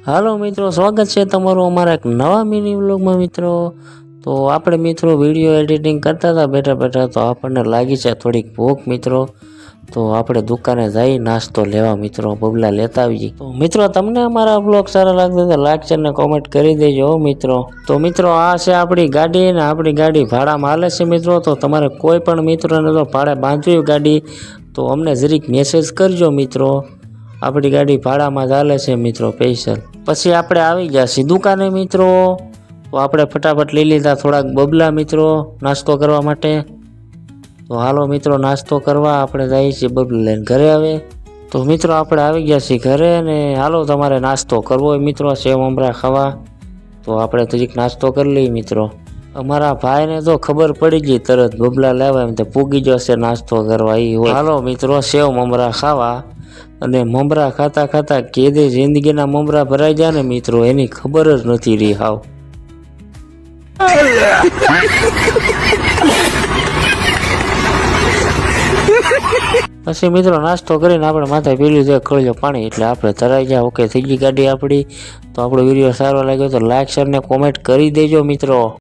હાલો મિત્રો, સ્વાગત છે તમારું અમારા એક નવા મિની વ્લોગમાં મિત્રો। તો આપણે મિત્રો વિડીયો એડિટિંગ કરતા હતા બેઠા બેઠા, તો આપણને લાગી છે થોડીક ભૂખ મિત્રો। તો આપણે દુકાને જઈ નાસ્તો લેવા મિત્રો, બબલા લેતા આવીએ। તો મિત્રો તમને અમારા વ્લોગ સારા લાગતા તો લાઈક શેર ને કોમેન્ટ કરી દેજો મિત્રો। તો મિત્રો આ છે આપણી ગાડી ને આપણી ગાડી ભાડામાં હાલે છે મિત્રો। તો તમારે કોઈ પણ મિત્રોને તો ભાડે બાંધવી ગાડી તો અમને જરીક મેસેજ કરજો મિત્રો। આપણી ગાડી ભાડામાં ચાલે છે મિત્રો સ્પેશિયલ। પછી આપણે આવી ગયા છીએ દુકાને મિત્રો। તો આપણે ફટાફટ લઈ લીધા થોડાક બબલા મિત્રો નાસ્તો કરવા માટે। તો હાલો મિત્રો નાસ્તો કરવા આપણે જઈએ છીએ બબલા લઈને ઘરે આવે। તો મિત્રો આપણે આવી ગયા છીએ ઘરે ને હાલો તમારે નાસ્તો કરવો હોય મિત્રો, સેવ મમરા ખાવા તો આપણે તરીક નાસ્તો કરી લઈએ મિત્રો। અમારા ભાઈને તો ખબર પડી ગઈ તરત, બબલા લેવા એમ તો પૂગી જશે નાસ્તો કરવા એ હોય। હાલો મિત્રો સેવ મમરા ખાવા, અને મમરા ખાતા ખાતા કેદે જિંદગીના મમરા ભરાઈ જાય ને મિત્રો એની ખબર જ નથી રહી હાવ। પછી મિત્રો નાસ્તો કરીને આપણે માથે પી લીધું કળજો પાણી, એટલે આપણે તરાઈ ગયા, ઓકે થઈ ગઈ ગાડી આપણી। તો આપણો વિડીયો સારો લાગ્યો તો લાઈક શેર ને કોમેન્ટ કરી દેજો મિત્રો।